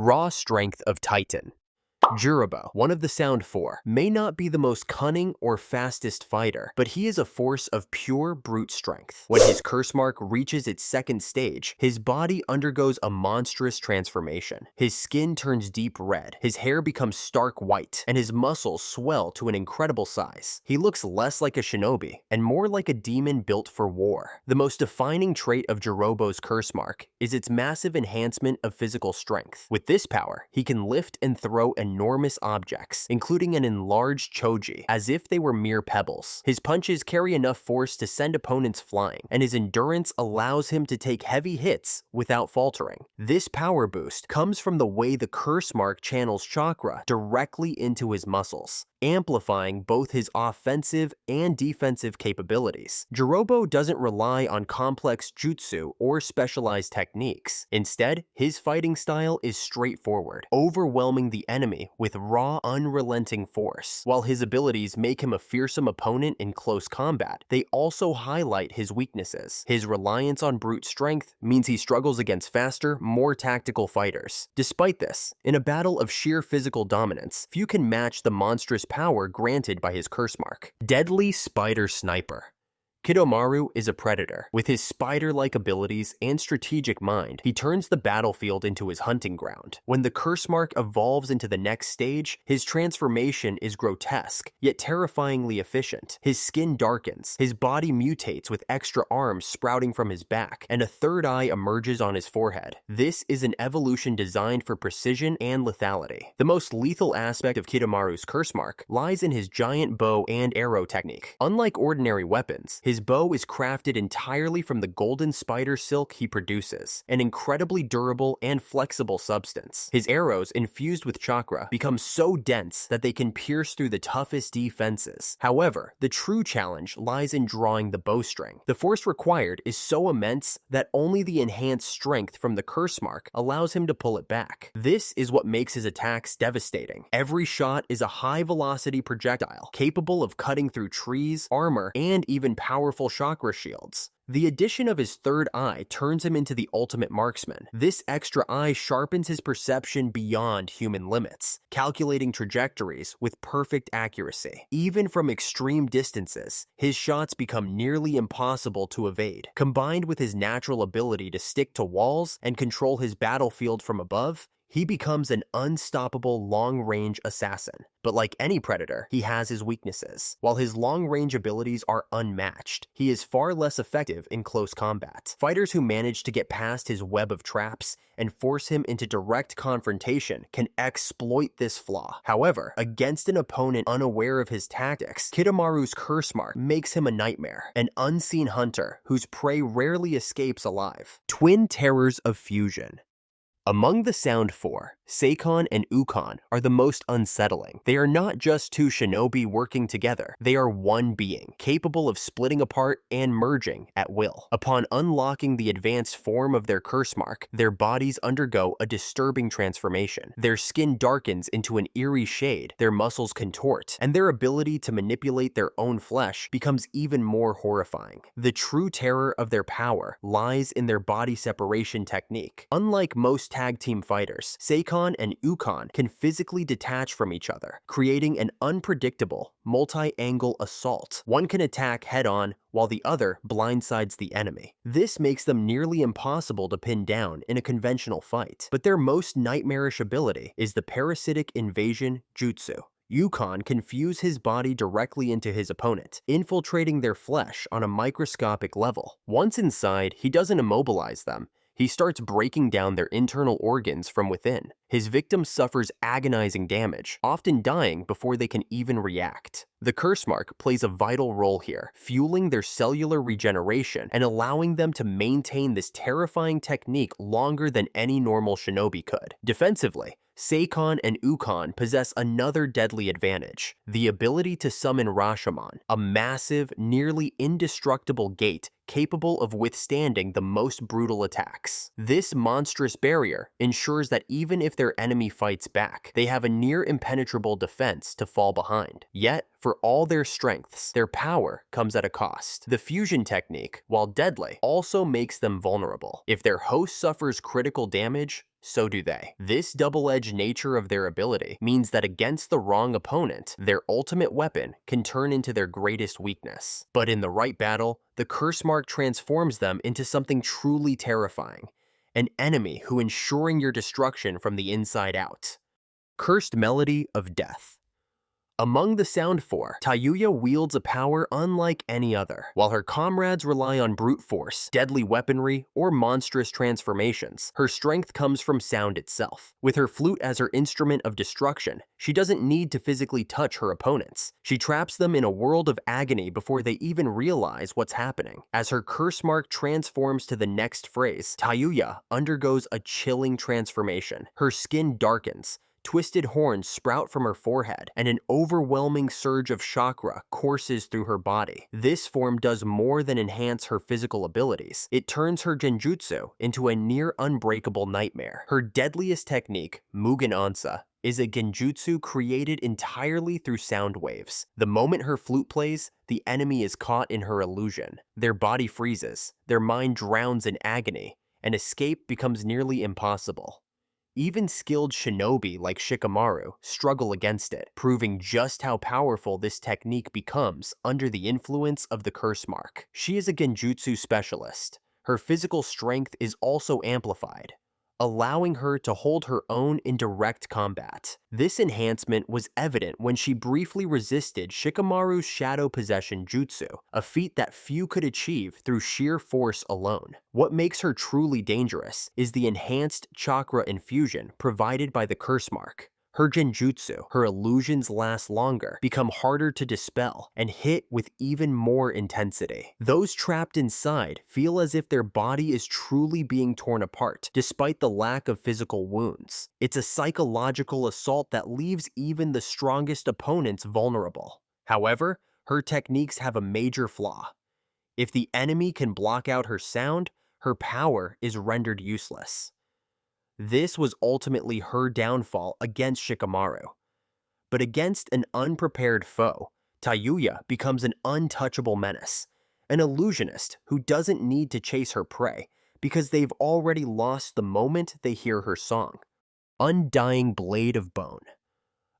Raw strength of Titan. Jirobo, one of the Sound Four, may not be the most cunning or fastest fighter, but he is a force of pure brute strength. When his curse mark reaches its second stage, his body undergoes a monstrous transformation. His skin turns deep red, his hair becomes stark white, and his muscles swell to an incredible size. He looks less like a shinobi and more like a demon built for war. The most defining trait of Jirobo's curse mark is its massive enhancement of physical strength. With this power, he can lift and throw enormous objects, including an enlarged Choji, as if they were mere pebbles. His punches carry enough force to send opponents flying, and his endurance allows him to take heavy hits without faltering. This power boost comes from the way the curse mark channels chakra directly into his muscles, amplifying both his offensive and defensive capabilities. Jirobo doesn't rely on complex jutsu or specialized techniques. Instead, his fighting style is straightforward, overwhelming the enemy with raw, unrelenting force. While his abilities make him a fearsome opponent in close combat, they also highlight his weaknesses. His reliance on brute strength means he struggles against faster, more tactical fighters. Despite this, in a battle of sheer physical dominance, few can match the monstrous power granted by his curse mark. Deadly Spider Sniper. Kidomaru is a predator. With his spider-like abilities and strategic mind, he turns the battlefield into his hunting ground. When the curse mark evolves into the next stage, his transformation is grotesque, yet terrifyingly efficient. His skin darkens, his body mutates with extra arms sprouting from his back, and a third eye emerges on his forehead. This is an evolution designed for precision and lethality. The most lethal aspect of Kidomaru's curse mark lies in his giant bow and arrow technique. Unlike ordinary weapons, his bow is crafted entirely from the golden spider silk he produces, an incredibly durable and flexible substance. His arrows, infused with chakra, become so dense that they can pierce through the toughest defenses. However, the true challenge lies in drawing the bowstring. The force required is so immense that only the enhanced strength from the curse mark allows him to pull it back. This is what makes his attacks devastating. Every shot is a high-velocity projectile, capable of cutting through trees, armor, and even powerful chakra shields. The addition of his third eye turns him into the ultimate marksman. This extra eye sharpens his perception beyond human limits, calculating trajectories with perfect accuracy. Even from extreme distances, his shots become nearly impossible to evade. Combined with his natural ability to stick to walls and control his battlefield from above, he becomes an unstoppable long-range assassin. But like any predator, he has his weaknesses. While his long-range abilities are unmatched, he is far less effective in close combat. Fighters who manage to get past his web of traps and force him into direct confrontation can exploit this flaw. However, against an opponent unaware of his tactics, Kidomaru's curse mark makes him a nightmare, an unseen hunter whose prey rarely escapes alive. Twin Terrors of Fusion. Among the Sound Four, Sakon and Ukon are the most unsettling. They are not just two shinobi working together, they are one being, capable of splitting apart and merging at will. Upon unlocking the advanced form of their curse mark, their bodies undergo a disturbing transformation. Their skin darkens into an eerie shade, their muscles contort, and their ability to manipulate their own flesh becomes even more horrifying. The true terror of their power lies in their body separation technique. Unlike most tag team fighters, Sakon and Ukon can physically detach from each other, creating an unpredictable, multi-angle assault. One can attack head-on, while the other blindsides the enemy. This makes them nearly impossible to pin down in a conventional fight. But their most nightmarish ability is the parasitic invasion jutsu. Ukon can fuse his body directly into his opponent, infiltrating their flesh on a microscopic level. Once inside, he doesn't immobilize them. He starts breaking down their internal organs from within. His victim suffers agonizing damage, often dying before they can even react. The curse mark plays a vital role here, fueling their cellular regeneration and allowing them to maintain this terrifying technique longer than any normal shinobi could. Defensively, Sakon and Ukon possess another deadly advantage, the ability to summon Rashomon, a massive, nearly indestructible gate capable of withstanding the most brutal attacks. This monstrous barrier ensures that even if their enemy fights back, they have a near impenetrable defense to fall behind. Yet, for all their strengths, their power comes at a cost. The fusion technique, while deadly, also makes them vulnerable. If their host suffers critical damage, so do they. This double-edged nature of their ability means that against the wrong opponent, their ultimate weapon can turn into their greatest weakness. But in the right battle, the curse mark transforms them into something truly terrifying, an enemy who ensuring your destruction from the inside out. Cursed Melody of Death. Among the Sound Four, Tayuya wields a power unlike any other. While her comrades rely on brute force, deadly weaponry, or monstrous transformations, her strength comes from sound itself. With her flute as her instrument of destruction, she doesn't need to physically touch her opponents. She traps them in a world of agony before they even realize what's happening. As her curse mark transforms to the next phrase, Tayuya undergoes a chilling transformation. Her skin darkens, twisted horns sprout from her forehead, and an overwhelming surge of chakra courses through her body. This form does more than enhance her physical abilities. It turns her genjutsu into a near unbreakable nightmare. Her deadliest technique, Mugen Ansa, is a genjutsu created entirely through sound waves. The moment her flute plays, the enemy is caught in her illusion. Their body freezes, their mind drowns in agony, and escape becomes nearly impossible. Even skilled shinobi like Shikamaru struggle against it, proving just how powerful this technique becomes under the influence of the curse mark. She is a genjutsu specialist. Her physical strength is also amplified, allowing her to hold her own in direct combat. This enhancement was evident when she briefly resisted Shikamaru's shadow possession jutsu, a feat that few could achieve through sheer force alone. What makes her truly dangerous is the enhanced chakra infusion provided by the curse mark. Her genjutsu, her illusions last longer, become harder to dispel, and hit with even more intensity. Those trapped inside feel as if their body is truly being torn apart, despite the lack of physical wounds. It's a psychological assault that leaves even the strongest opponents vulnerable. However, her techniques have a major flaw. If the enemy can block out her sound, her power is rendered useless. This was ultimately her downfall against Shikamaru. But against an unprepared foe, Tayuya becomes an untouchable menace, an illusionist who doesn't need to chase her prey because they've already lost the moment they hear her song. Undying Blade of Bone.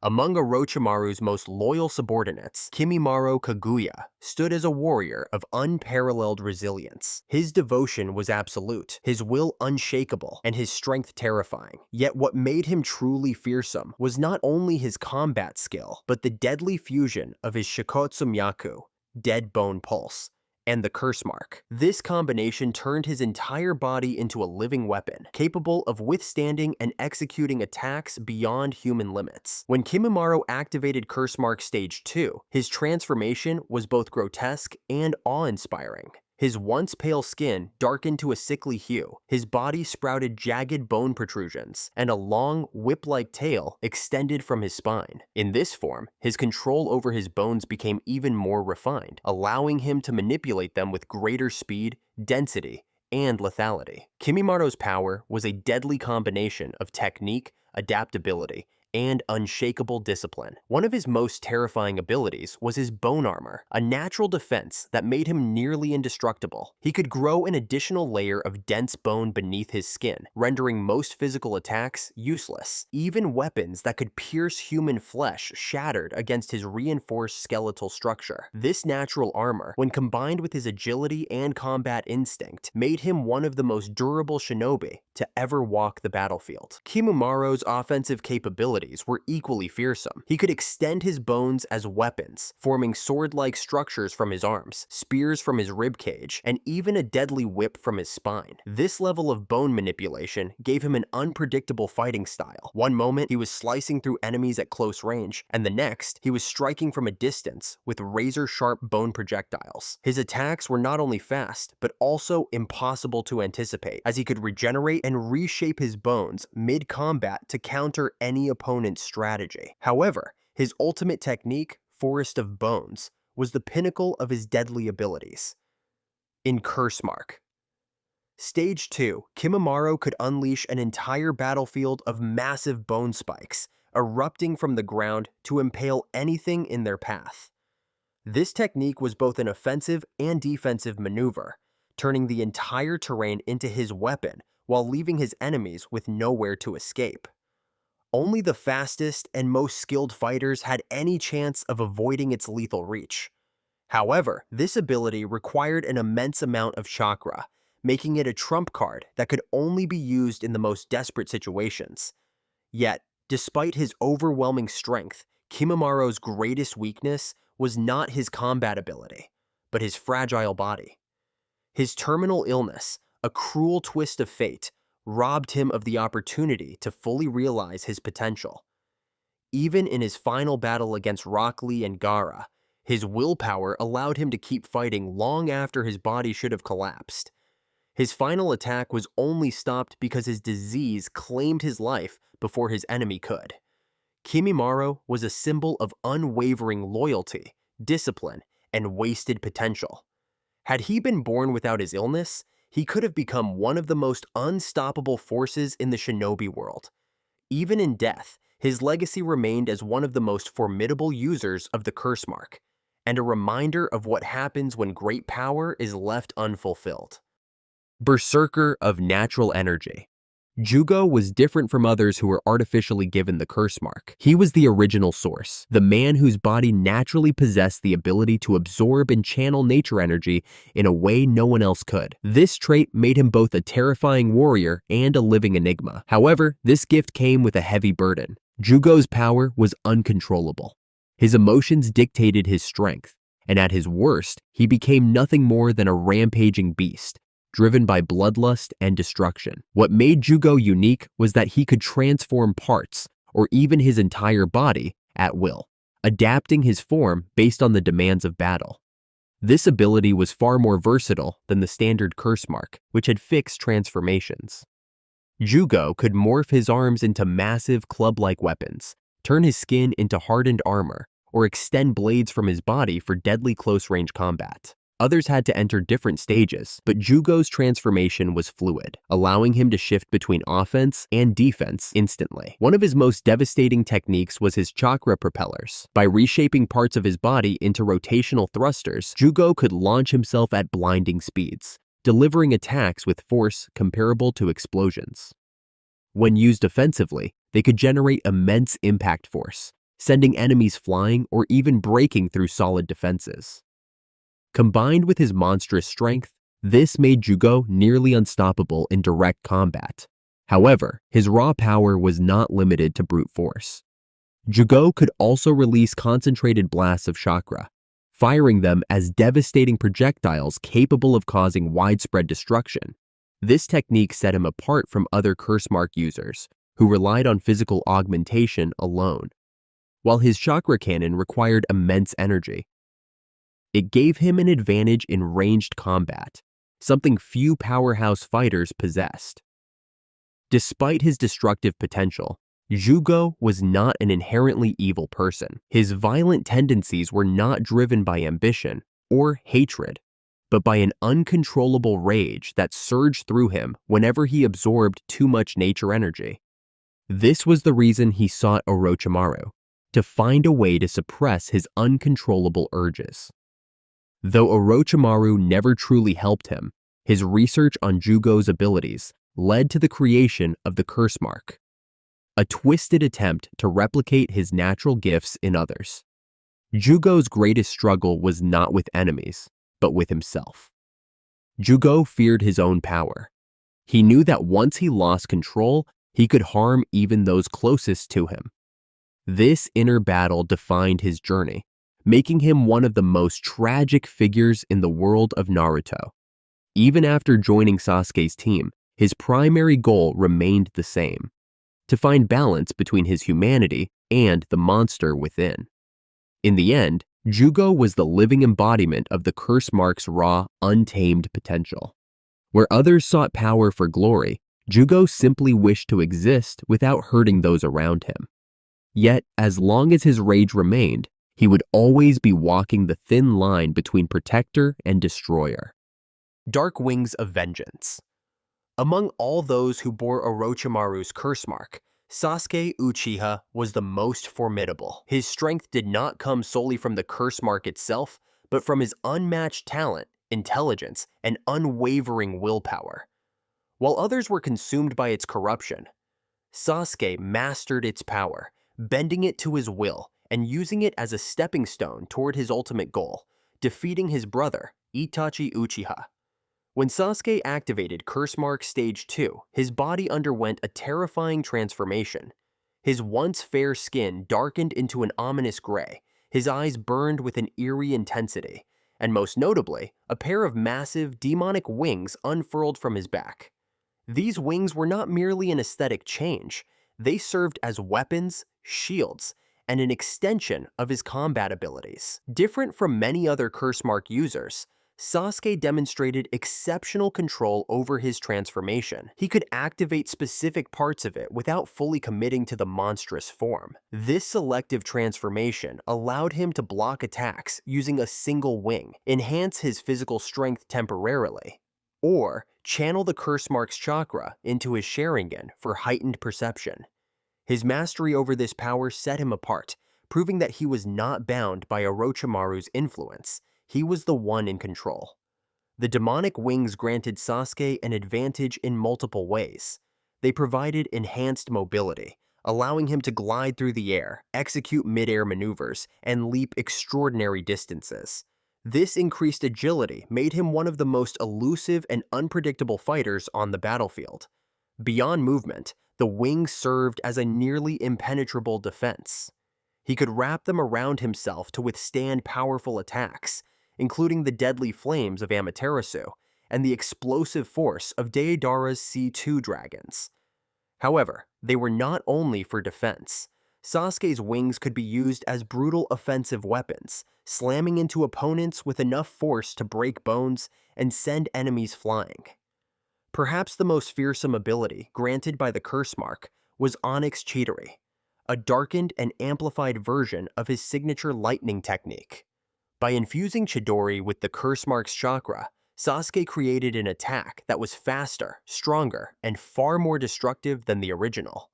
Among Orochimaru's most loyal subordinates, Kimimaro Kaguya stood as a warrior of unparalleled resilience. His devotion was absolute, his will unshakable, and his strength terrifying. Yet what made him truly fearsome was not only his combat skill, but the deadly fusion of his Shikotsu Myaku, Dead Bone Pulse, and the curse mark. This combination turned his entire body into a living weapon, capable of withstanding and executing attacks beyond human limits. When Kimimaro activated Curse Mark Stage 2, his transformation was both grotesque and awe-inspiring. His once pale skin darkened to a sickly hue, his body sprouted jagged bone protrusions, and a long, whip-like tail extended from his spine. In this form, his control over his bones became even more refined, allowing him to manipulate them with greater speed, density, and lethality. Kimimaro's power was a deadly combination of technique, adaptability, and unshakable discipline. One of his most terrifying abilities was his bone armor, a natural defense that made him nearly indestructible. He could grow an additional layer of dense bone beneath his skin, rendering most physical attacks useless. Even weapons that could pierce human flesh shattered against his reinforced skeletal structure. This natural armor, when combined with his agility and combat instinct, made him one of the most durable shinobi to ever walk the battlefield. Kimimaro offensive capabilities were equally fearsome. He could extend his bones as weapons, forming sword-like structures from his arms, spears from his ribcage, and even a deadly whip from his spine. This level of bone manipulation gave him an unpredictable fighting style. One moment, he was slicing through enemies at close range, and the next, he was striking from a distance with razor-sharp bone projectiles. His attacks were not only fast, but also impossible to anticipate, as he could regenerate and reshape his bones mid-combat to counter any opponent's strategy. However, his ultimate technique, Forest of Bones, was the pinnacle of his deadly abilities. In Curse Mark. Stage 2, Kimimaro could unleash an entire battlefield of massive bone spikes, erupting from the ground to impale anything in their path. This technique was both an offensive and defensive maneuver, turning the entire terrain into his weapon while leaving his enemies with nowhere to escape. Only the fastest and most skilled fighters had any chance of avoiding its lethal reach. However, this ability required an immense amount of chakra, making it a trump card that could only be used in the most desperate situations. Yet, despite his overwhelming strength, Kimimaro's greatest weakness was not his combat ability, but his fragile body. His terminal illness, a cruel twist of fate, robbed him of the opportunity to fully realize his potential. Even in his final battle against Rock Lee and Gaara, his willpower allowed him to keep fighting long after his body should have collapsed. His final attack was only stopped because his disease claimed his life before his enemy could. Kimimaro was a symbol of unwavering loyalty, discipline, and wasted potential. Had he been born without his illness, he could have become one of the most unstoppable forces in the shinobi world. Even in death, his legacy remained as one of the most formidable users of the curse mark, and a reminder of what happens when great power is left unfulfilled. Berserker of natural energy. Jugo was different from others who were artificially given the curse mark. He was the original source, the man whose body naturally possessed the ability to absorb and channel nature energy in a way no one else could. This trait made him both a terrifying warrior and a living enigma. However, this gift came with a heavy burden. Jugo's power was uncontrollable. His emotions dictated his strength, and at his worst, he became nothing more than a rampaging beast, driven by bloodlust and destruction. What made Jugo unique was that he could transform parts, or even his entire body, at will, adapting his form based on the demands of battle. This ability was far more versatile than the standard curse mark, which had fixed transformations. Jugo could morph his arms into massive club-like weapons, turn his skin into hardened armor, or extend blades from his body for deadly close-range combat. Others had to enter different stages, but Jugo's transformation was fluid, allowing him to shift between offense and defense instantly. One of his most devastating techniques was his chakra propellers. By reshaping parts of his body into rotational thrusters, Jugo could launch himself at blinding speeds, delivering attacks with force comparable to explosions. When used offensively, they could generate immense impact force, sending enemies flying or even breaking through solid defenses. Combined with his monstrous strength, this made Jugo nearly unstoppable in direct combat. However, his raw power was not limited to brute force. Jugo could also release concentrated blasts of chakra, firing them as devastating projectiles capable of causing widespread destruction. This technique set him apart from other curse mark users, who relied on physical augmentation alone. While his chakra cannon required immense energy, it gave him an advantage in ranged combat, something few powerhouse fighters possessed. Despite his destructive potential, Jugo was not an inherently evil person. His violent tendencies were not driven by ambition or hatred, but by an uncontrollable rage that surged through him whenever he absorbed too much nature energy. This was the reason he sought Orochimaru, to find a way to suppress his uncontrollable urges. Though Orochimaru never truly helped him, his research on Jugo's abilities led to the creation of the curse mark, a twisted attempt to replicate his natural gifts in others. Jugo's greatest struggle was not with enemies, but with himself. Jugo feared his own power. He knew that once he lost control, he could harm even those closest to him. This inner battle defined his journey, making him one of the most tragic figures in the world of Naruto. Even after joining Sasuke's team, his primary goal remained the same: to find balance between his humanity and the monster within. In the end, Jugo was the living embodiment of the curse mark's raw, untamed potential. Where others sought power for glory, Jugo simply wished to exist without hurting those around him. Yet, as long as his rage remained, he would always be walking the thin line between protector and destroyer. Dark Wings of Vengeance. Among all those who bore Orochimaru's curse mark, Sasuke Uchiha was the most formidable. His strength did not come solely from the curse mark itself, but from his unmatched talent, intelligence, and unwavering willpower. While others were consumed by its corruption, Sasuke mastered its power, bending it to his will and using it as a stepping stone toward his ultimate goal, defeating his brother, Itachi Uchiha. When Sasuke activated Curse Mark Stage 2, his body underwent a terrifying transformation. His once fair skin darkened into an ominous gray, his eyes burned with an eerie intensity, and most notably, a pair of massive, demonic wings unfurled from his back. These wings were not merely an aesthetic change, they served as weapons, shields, and an extension of his combat abilities. Different from many other Curse Mark users, Sasuke demonstrated exceptional control over his transformation. He could activate specific parts of it without fully committing to the monstrous form. This selective transformation allowed him to block attacks using a single wing, enhance his physical strength temporarily, or channel the Curse Mark's chakra into his Sharingan for heightened perception. His mastery over this power set him apart, proving that he was not bound by Orochimaru's influence. He was the one in control. The demonic wings granted Sasuke an advantage in multiple ways. They provided enhanced mobility, allowing him to glide through the air, execute mid-air maneuvers, and leap extraordinary distances. This increased agility made him one of the most elusive and unpredictable fighters on the battlefield. Beyond movement, the wings served as a nearly impenetrable defense. He could wrap them around himself to withstand powerful attacks, including the deadly flames of Amaterasu and the explosive force of Deidara's C2 dragons. However, they were not only for defense. Sasuke's wings could be used as brutal offensive weapons, slamming into opponents with enough force to break bones and send enemies flying. Perhaps the most fearsome ability granted by the Curse Mark was Onyx Chidori, a darkened and amplified version of his signature lightning technique. By infusing Chidori with the Curse Mark's chakra, Sasuke created an attack that was faster, stronger, and far more destructive than the original.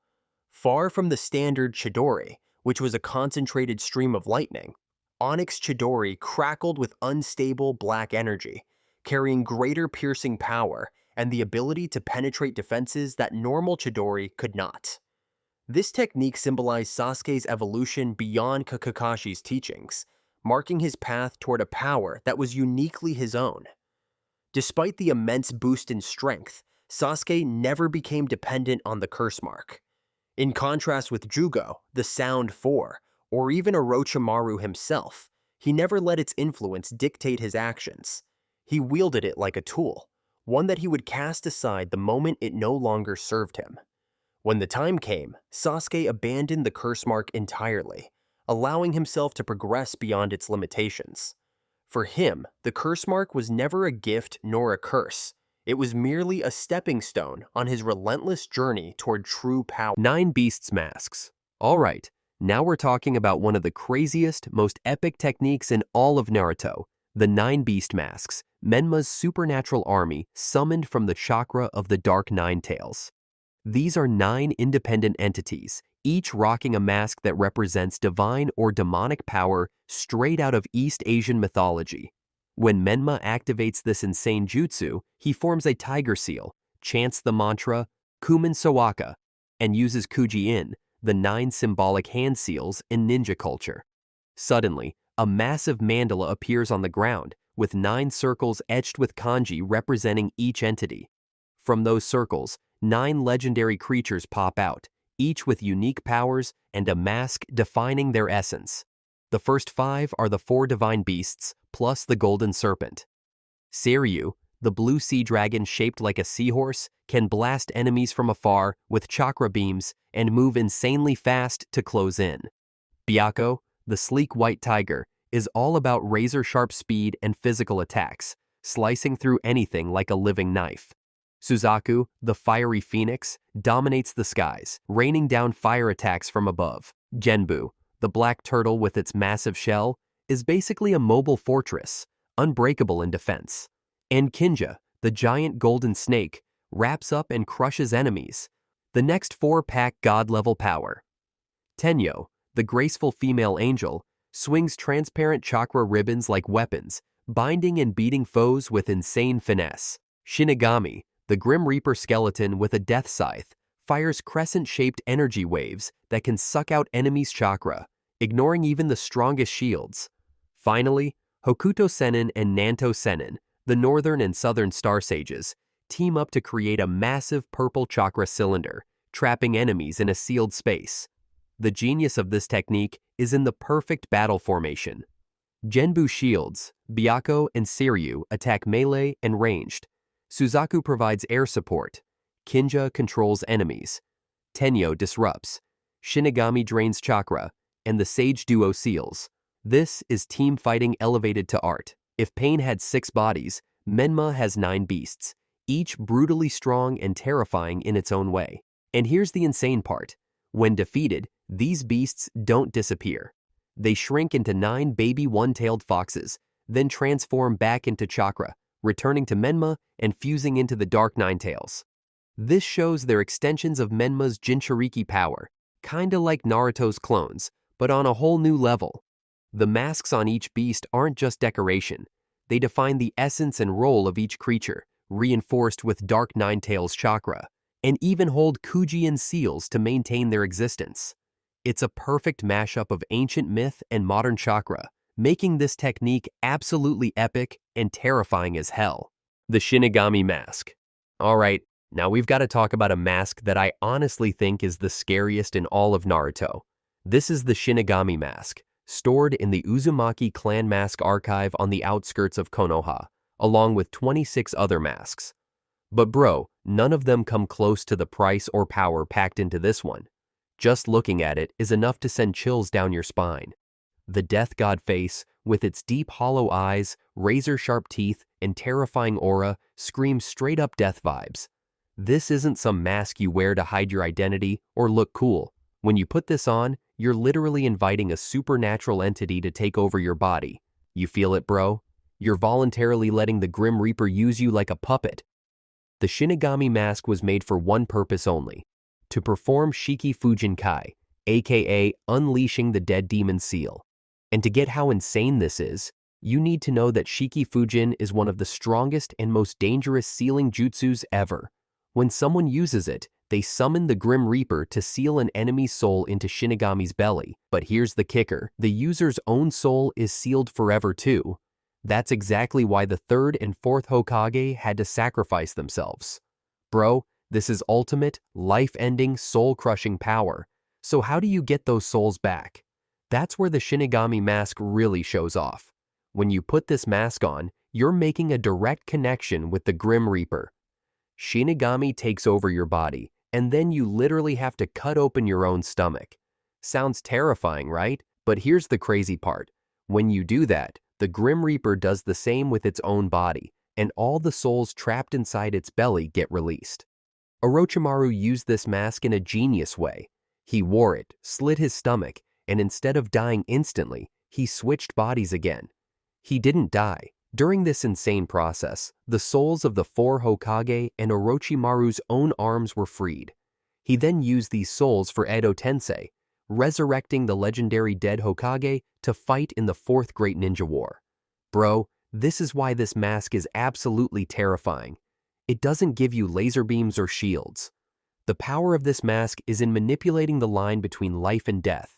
Far from the standard Chidori, which was a concentrated stream of lightning, Onyx Chidori crackled with unstable black energy, carrying greater piercing power and the ability to penetrate defenses that normal Chidori could not. This technique symbolized Sasuke's evolution beyond Kakashi's teachings, marking his path toward a power that was uniquely his own. Despite the immense boost in strength, Sasuke never became dependent on the Curse Mark. In contrast with Jugo, the Sound 4, or even Orochimaru himself, he never let its influence dictate his actions. He wielded it like a tool, one that he would cast aside the moment it no longer served him. When the time came, Sasuke abandoned the Curse Mark entirely, allowing himself to progress beyond its limitations. For him, the Curse Mark was never a gift nor a curse. It was merely a stepping stone on his relentless journey toward true power. 9 Beasts Masks. Alright, now we're talking about one of the craziest, most epic techniques in all of Naruto, the 9 Beast Masks, Menma's supernatural army summoned from the chakra of the Dark Nine Tails. These are 9 independent entities, each rocking a mask that represents divine or demonic power straight out of East Asian mythology. When Menma activates this insane jutsu, he forms a tiger seal, chants the mantra Kumin Sawaka, and uses Kuji-in, the 9 symbolic hand seals in ninja culture. Suddenly, a massive mandala appears on the ground, with 9 circles etched with kanji representing each entity. From those circles, 9 legendary creatures pop out, each with unique powers and a mask defining their essence. The first 5 are the 4 divine beasts, plus the golden serpent. Seiryu, the blue sea dragon shaped like a seahorse, can blast enemies from afar with chakra beams and move insanely fast to close in. Byakko, the sleek white tiger, is all about razor-sharp speed and physical attacks, slicing through anything like a living knife. Suzaku, the fiery phoenix, dominates the skies, raining down fire attacks from above. Genbu, the black turtle with its massive shell, is basically a mobile fortress, unbreakable in defense. And Kinja, the giant golden snake, wraps up and crushes enemies. The next 4 pack god-level power. Tenyo, the graceful female angel, swings transparent chakra ribbons like weapons, binding and beating foes with insane finesse. Shinigami, The Grim Reaper skeleton with a death scythe fires crescent-shaped energy waves that can suck out enemies' chakra, ignoring even the strongest shields. Finally, Hokuto Sennin and Nanto Sennin, the northern and southern star sages, team up to create a massive purple chakra cylinder, trapping enemies in a sealed space. The genius of this technique is in the perfect battle formation. Genbu shields, Byakko and Seiryu attack melee and ranged. Suzaku provides air support. Kinja controls enemies. Tenyo disrupts. Shinigami drains chakra, and the Sage Duo seals. This is team fighting elevated to art. If Pain had 6 bodies, Menma has 9 beasts, each brutally strong and terrifying in its own way. And here's the insane part. When defeated, these beasts don't disappear. They shrink into 9 baby one-tailed foxes, then transform back into chakra, returning to Menma and fusing into the Dark Nine-Tails. This shows they're extensions of Menma's Jinchuriki power, kinda like Naruto's clones, but on a whole new level. The masks on each beast aren't just decoration. They define the essence and role of each creature, reinforced with Dark Nine-Tails chakra, and even hold Kujian seals to maintain their existence. It's a perfect mashup of ancient myth and modern chakra, making this technique absolutely epic and terrifying as hell. The Shinigami mask. Alright, now we've got to talk about a mask that I honestly think is the scariest in all of Naruto. This is the Shinigami mask, stored in the Uzumaki clan mask archive on the outskirts of Konoha, along with 26 other masks. But bro, none of them come close to the price or power packed into this one. Just looking at it is enough to send chills down your spine. The Death God face, with its deep hollow eyes, razor-sharp teeth, and terrifying aura, screams straight-up death vibes. This isn't some mask you wear to hide your identity or look cool. When you put this on, you're literally inviting a supernatural entity to take over your body. You feel it, bro? You're voluntarily letting the Grim Reaper use you like a puppet. The Shinigami mask was made for one purpose only: to perform Shiki Fujinkai, aka unleashing the dead demon seal. And to get how insane this is, you need to know that Shiki Fujin is one of the strongest and most dangerous sealing jutsus ever. When someone uses it, they summon the Grim Reaper to seal an enemy's soul into Shinigami's belly. But here's the kicker: the user's own soul is sealed forever too. That's exactly why the 3rd and 4th Hokage had to sacrifice themselves. Bro, this is ultimate, life-ending, soul-crushing power. So how do you get those souls back? That's where the Shinigami mask really shows off. When you put this mask on, you're making a direct connection with the Grim Reaper. Shinigami takes over your body, and then you literally have to cut open your own stomach. Sounds terrifying, right? But here's the crazy part. When you do that, the Grim Reaper does the same with its own body, and all the souls trapped inside its belly get released. Orochimaru used this mask in a genius way. He wore it, slit his stomach, and instead of dying instantly, he switched bodies again. He didn't die. During this insane process, the souls of the 4 Hokage and Orochimaru's own arms were freed. He then used these souls for Edo Tensei, resurrecting the legendary dead Hokage to fight in the 4th Great Ninja War. Bro, this is why this mask is absolutely terrifying. It doesn't give you laser beams or shields. The power of this mask is in manipulating the line between life and death.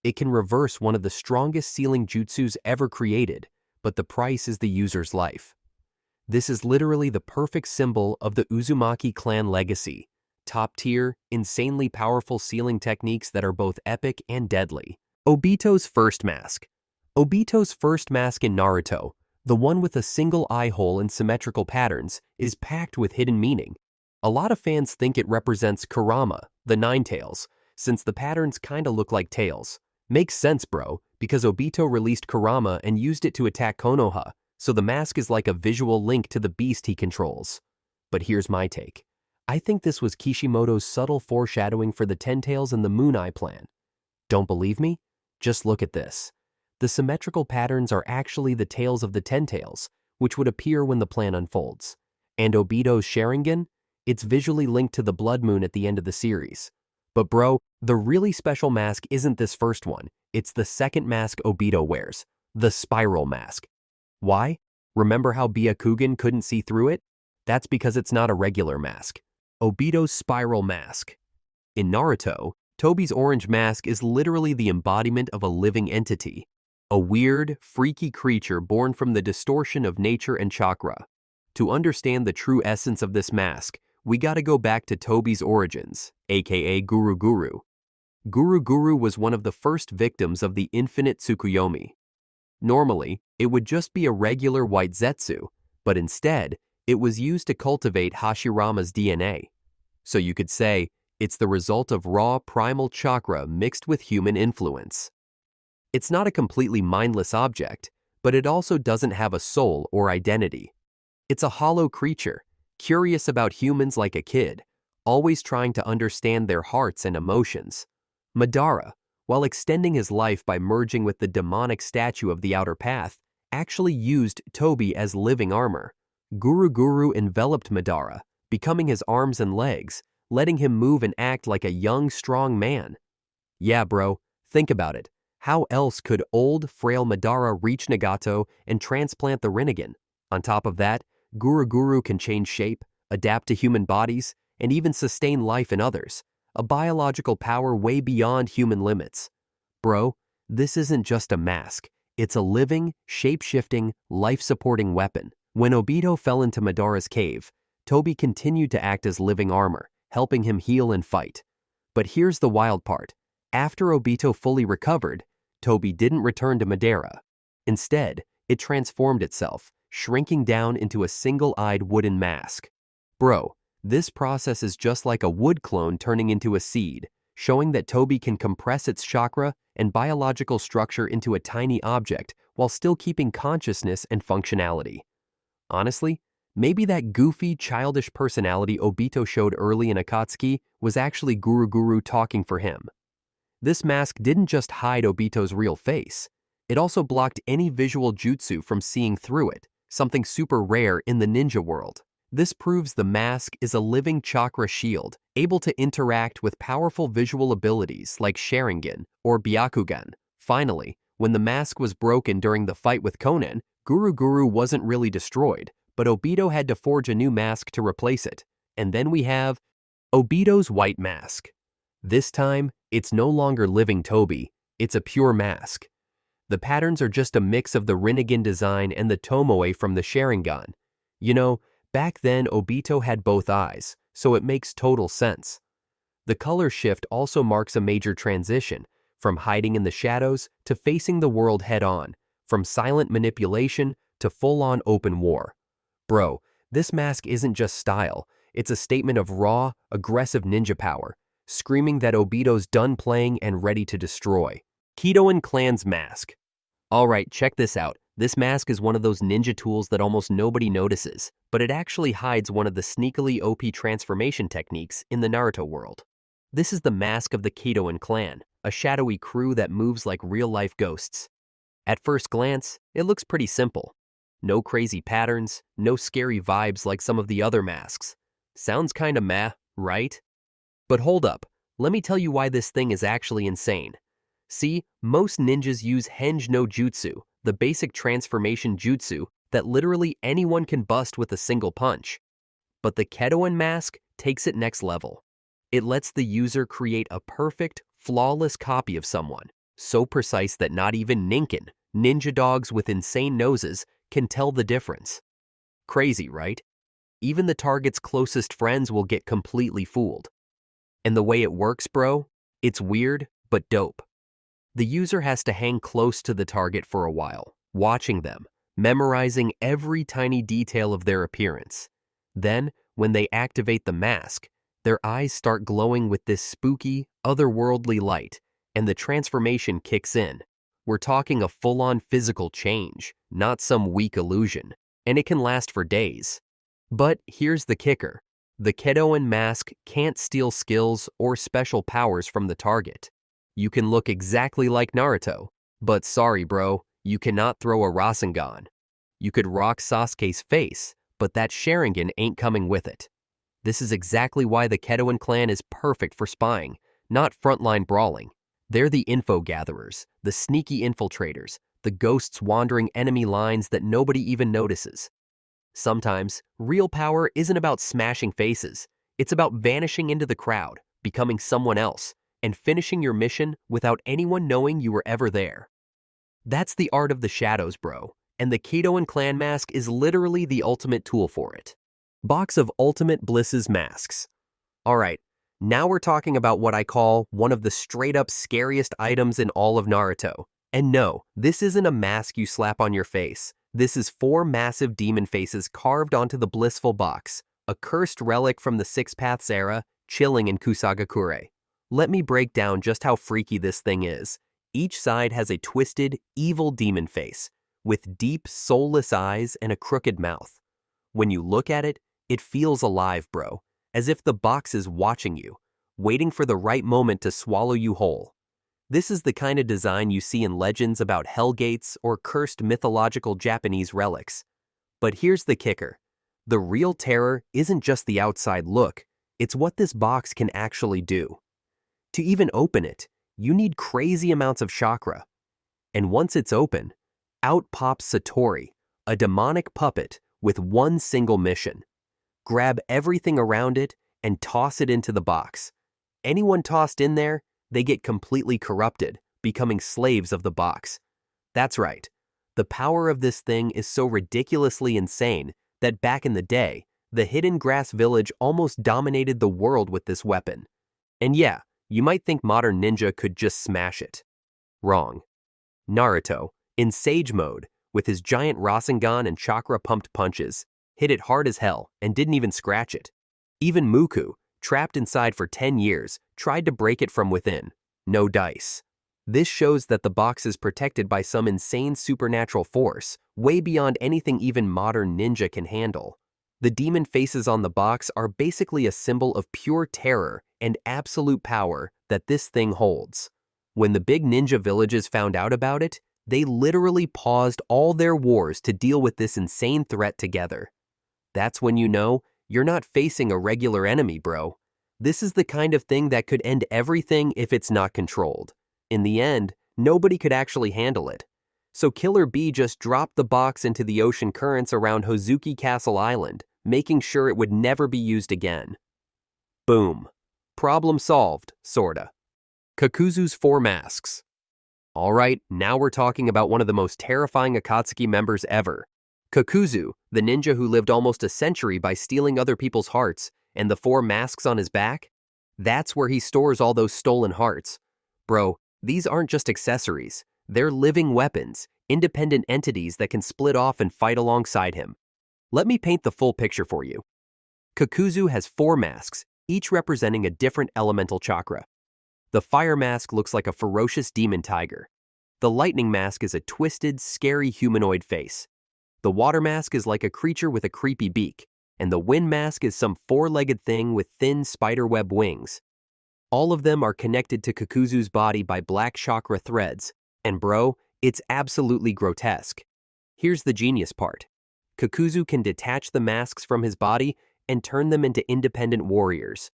It can reverse one of the strongest sealing jutsus ever created, but the price is the user's life. This is literally the perfect symbol of the Uzumaki clan legacy. Top-tier, insanely powerful sealing techniques that are both epic and deadly. Obito's first mask. Obito's first mask in Naruto, the one with a single eye hole and symmetrical patterns, is packed with hidden meaning. A lot of fans think it represents Kurama, the Nine-Tails, since the patterns kinda look like tails. Makes sense, bro, because Obito released Kurama and used it to attack Konoha, so the mask is like a visual link to the beast he controls. But here's my take. I think this was Kishimoto's subtle foreshadowing for the Ten Tails and the Moon Eye plan. Don't believe me? Just look at this. The symmetrical patterns are actually the tails of the Ten Tails, which would appear when the plan unfolds. And Obito's Sharingan? It's visually linked to the Blood Moon at the end of the series. But bro, the really special mask isn't this first one. It's the second mask Obito wears, the spiral mask. Why? Remember how Byakugan couldn't see through it? That's because it's not a regular mask. Obito's spiral mask. In Naruto, Tobi's orange mask is literally the embodiment of a living entity. A weird, freaky creature born from the distortion of nature and chakra. To understand the true essence of this mask, we gotta go back to Tobi's origins, aka Guru Guru. Guru Guru was one of the first victims of the infinite Tsukuyomi. Normally, it would just be a regular white zetsu, but instead, it was used to cultivate Hashirama's DNA. So you could say, it's the result of raw primal chakra mixed with human influence. It's not a completely mindless object, but it also doesn't have a soul or identity. It's a hollow creature, curious about humans like a kid, always trying to understand their hearts and emotions. Madara, while extending his life by merging with the demonic statue of the Outer Path, actually used Tobi as living armor. Guru Guru enveloped Madara, becoming his arms and legs, letting him move and act like a young, strong man. Yeah, bro, think about it. How else could old, frail Madara reach Nagato and transplant the Rinnegan? On top of that, Guru Guru can change shape, adapt to human bodies, and even sustain life in others, a biological power way beyond human limits. Bro, this isn't just a mask. It's a living, shape-shifting, life-supporting weapon. When Obito fell into Madara's cave, Tobi continued to act as living armor, helping him heal and fight. But here's the wild part. After Obito fully recovered, Tobi didn't return to Madara. Instead, it transformed itself, shrinking down into a single-eyed wooden mask. Bro, this process is just like a wood clone turning into a seed, showing that Tobi can compress its chakra and biological structure into a tiny object while still keeping consciousness and functionality. Honestly, maybe that goofy, childish personality Obito showed early in Akatsuki was actually Guru Guru talking for him. This mask didn't just hide Obito's real face, it also blocked any visual jutsu from seeing through it, something super rare in the ninja world. This proves the mask is a living chakra shield, able to interact with powerful visual abilities like Sharingan or Byakugan. Finally, when the mask was broken during the fight with Konan, Guru Guru wasn't really destroyed, but Obito had to forge a new mask to replace it. And then we have Obito's white mask. This time, it's no longer living Tobi, it's a pure mask. The patterns are just a mix of the Rinnegan design and the Tomoe from the Sharingan. You know, back then Obito had both eyes, so it makes total sense. The color shift also marks a major transition, from hiding in the shadows to facing the world head-on, from silent manipulation to full-on open war. Bro, this mask isn't just style, it's a statement of raw, aggressive ninja power, screaming that Obito's done playing and ready to destroy. Kedoin Clan's mask. Alright, check this out. This mask is one of those ninja tools that almost nobody notices, but it actually hides one of the sneakily OP transformation techniques in the Naruto world. This is the mask of the Kedoin clan, a shadowy crew that moves like real-life ghosts. At first glance, it looks pretty simple. No crazy patterns, no scary vibes like some of the other masks. Sounds kinda meh, right? But hold up, let me tell you why this thing is actually insane. See, most ninjas use Henge no Jutsu, the basic transformation jutsu that literally anyone can bust with a single punch. But the Kedoin mask takes it next level. It lets the user create a perfect, flawless copy of someone, so precise that not even Ninken, ninja dogs with insane noses, can tell the difference. Crazy, right? Even the target's closest friends will get completely fooled. And the way it works, bro, it's weird, but dope. The user has to hang close to the target for a while, watching them, memorizing every tiny detail of their appearance. Then, when they activate the mask, their eyes start glowing with this spooky, otherworldly light, and the transformation kicks in. We're talking a full-on physical change, not some weak illusion, and it can last for days. But here's the kicker. The Kedoin mask can't steal skills or special powers from the target. You can look exactly like Naruto, but sorry bro, you cannot throw a Rasengan. You could rock Sasuke's face, but that Sharingan ain't coming with it. This is exactly why the Kedoin clan is perfect for spying, not frontline brawling. They're the info gatherers, the sneaky infiltrators, the ghosts wandering enemy lines that nobody even notices. Sometimes, real power isn't about smashing faces. It's about vanishing into the crowd, becoming someone else, and finishing your mission without anyone knowing you were ever there. That's the art of the shadows, bro, and the Kedoin clan mask is literally the ultimate tool for it. Box of Ultimate Bliss's masks. Alright, now we're talking about what I call one of the straight-up scariest items in all of Naruto. And no, this isn't a mask you slap on your face. This is 4 massive demon faces carved onto the blissful box, a cursed relic from the Six Paths era, chilling in Kusagakure. Let me break down just how freaky this thing is. Each side has a twisted, evil demon face, with deep, soulless eyes and a crooked mouth. When you look at it, it feels alive, bro, as if the box is watching you, waiting for the right moment to swallow you whole. This is the kind of design you see in legends about hellgates or cursed mythological Japanese relics. But here's the kicker. The real terror isn't just the outside look, it's what this box can actually do. To even open it, you need crazy amounts of chakra. And once it's open, out pops Satori, a demonic puppet with one single mission. Grab everything around it and toss it into the box. Anyone tossed in there, they get completely corrupted, becoming slaves of the box. That's right. The power of this thing is so ridiculously insane that back in the day, the Hidden Grass Village almost dominated the world with this weapon. And yeah, you might think modern ninja could just smash it. Wrong. Naruto, in Sage mode, with his giant Rasengan and chakra-pumped punches, hit it hard as hell and didn't even scratch it. Even Muku, trapped inside for 10 years, tried to break it from within. No dice. This shows that the box is protected by some insane supernatural force, way beyond anything even modern ninja can handle. The demon faces on the box are basically a symbol of pure terror and absolute power that this thing holds. When the big ninja villages found out about it, they literally paused all their wars to deal with this insane threat together. That's when you know you're not facing a regular enemy, bro. This is the kind of thing that could end everything if it's not controlled. In the end, nobody could actually handle it. So Killer Bee just dropped the box into the ocean currents around Hozuki Castle Island, making sure it would never be used again. Boom. Problem solved, sorta. Kakuzu's 4 masks. Alright, now we're talking about one of the most terrifying Akatsuki members ever. Kakuzu, the ninja who lived almost a century by stealing other people's hearts, and the 4 masks on his back? That's where he stores all those stolen hearts. Bro, these aren't just accessories. They're living weapons, independent entities that can split off and fight alongside him. Let me paint the full picture for you. Kakuzu has 4 masks, each representing a different elemental chakra. The fire mask looks like a ferocious demon tiger. The lightning mask is a twisted, scary humanoid face. The water mask is like a creature with a creepy beak, and the wind mask is some 4-legged thing with thin spiderweb wings. All of them are connected to Kakuzu's body by black chakra threads, and bro, it's absolutely grotesque. Here's the genius part. Kakuzu can detach the masks from his body and turn them into independent warriors.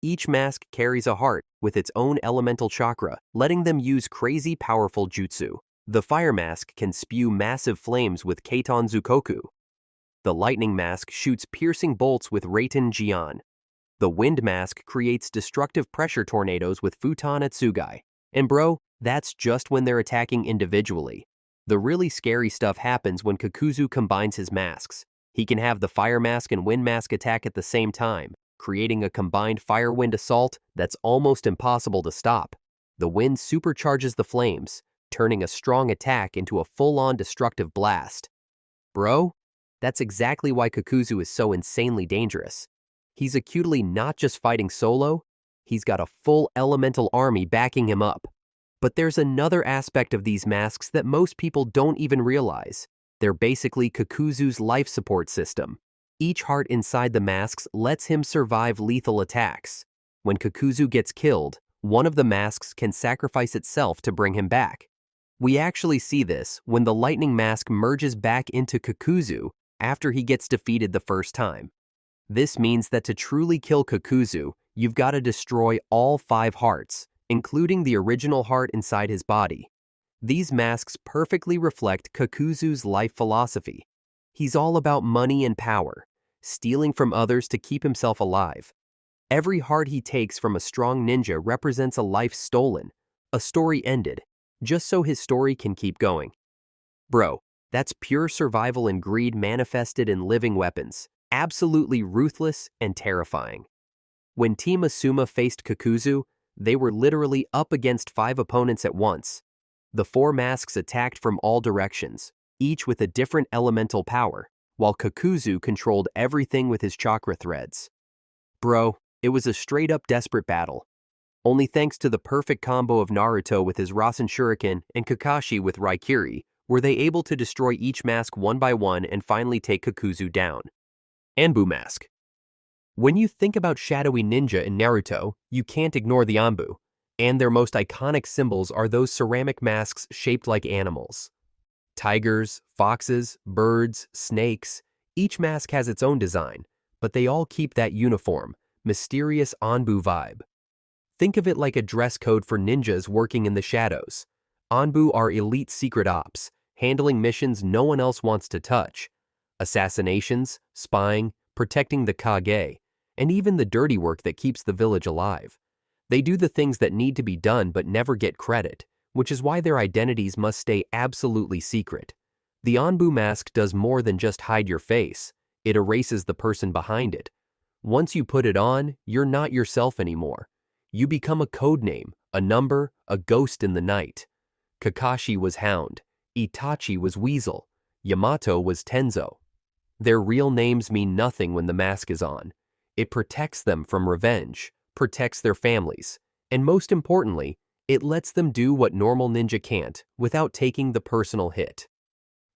Each mask carries a heart with its own elemental chakra, letting them use crazy powerful jutsu. The fire mask can spew massive flames with Keiton Zukoku. The lightning mask shoots piercing bolts with Reiten Jian. The wind mask creates destructive pressure tornadoes with Futon Atsugai. And bro, that's just when they're attacking individually. The really scary stuff happens when Kakuzu combines his masks. He can have the fire mask and wind mask attack at the same time, creating a combined fire-wind assault that's almost impossible to stop. The wind supercharges the flames, turning a strong attack into a full-on destructive blast. Bro, that's exactly why Kakuzu is so insanely dangerous. He's acutely not just fighting solo, he's got a full elemental army backing him up. But there's another aspect of these masks that most people don't even realize. They're basically Kakuzu's life support system. Each heart inside the masks lets him survive lethal attacks. When Kakuzu gets killed, one of the masks can sacrifice itself to bring him back. We actually see this when the lightning mask merges back into Kakuzu after he gets defeated the first time. This means that to truly kill Kakuzu, you've got to destroy all 5 hearts, including the original heart inside his body. These masks perfectly reflect Kakuzu's life philosophy. He's all about money and power, stealing from others to keep himself alive. Every heart he takes from a strong ninja represents a life stolen, a story ended, just so his story can keep going. Bro, that's pure survival and greed manifested in living weapons, absolutely ruthless and terrifying. When Team Asuma faced Kakuzu, they were literally up against 5 opponents at once. The 4 masks attacked from all directions, each with a different elemental power, while Kakuzu controlled everything with his chakra threads. Bro, it was a straight-up desperate battle. Only thanks to the perfect combo of Naruto with his Rasen Shuriken and Kakashi with Raikiri were they able to destroy each mask one by one and finally take Kakuzu down. Anbu mask. When you think about shadowy ninja in Naruto, you can't ignore the Anbu, and their most iconic symbols are those ceramic masks shaped like animals. Tigers, foxes, birds, snakes, each mask has its own design, but they all keep that uniform, mysterious Anbu vibe. Think of it like a dress code for ninjas working in the shadows. Anbu are elite secret ops, handling missions no one else wants to touch. Assassinations, spying, protecting the Kage, and even the dirty work that keeps the village alive. They do the things that need to be done but never get credit, which is why their identities must stay absolutely secret. The Anbu mask does more than just hide your face, it erases the person behind it. Once you put it on, you're not yourself anymore. You become a codename, a number, a ghost in the night. Kakashi was Hound, Itachi was Weasel, Yamato was Tenzo. Their real names mean nothing when the mask is on. It protects them from revenge, protects their families, and most importantly, it lets them do what normal ninja can't without taking the personal hit.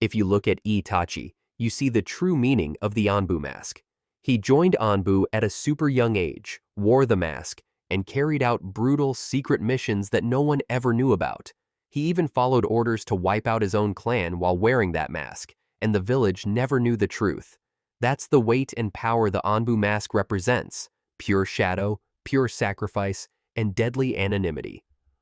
If you look at Itachi, you see the true meaning of the Anbu mask. He joined Anbu at a super young age, wore the mask, and carried out brutal, secret missions that no one ever knew about. He even followed orders to wipe out his own clan while wearing that mask, and the village never knew the truth. That's the weight and power the Anbu mask represents: pure shadow, pure sacrifice, and deadly anonymity.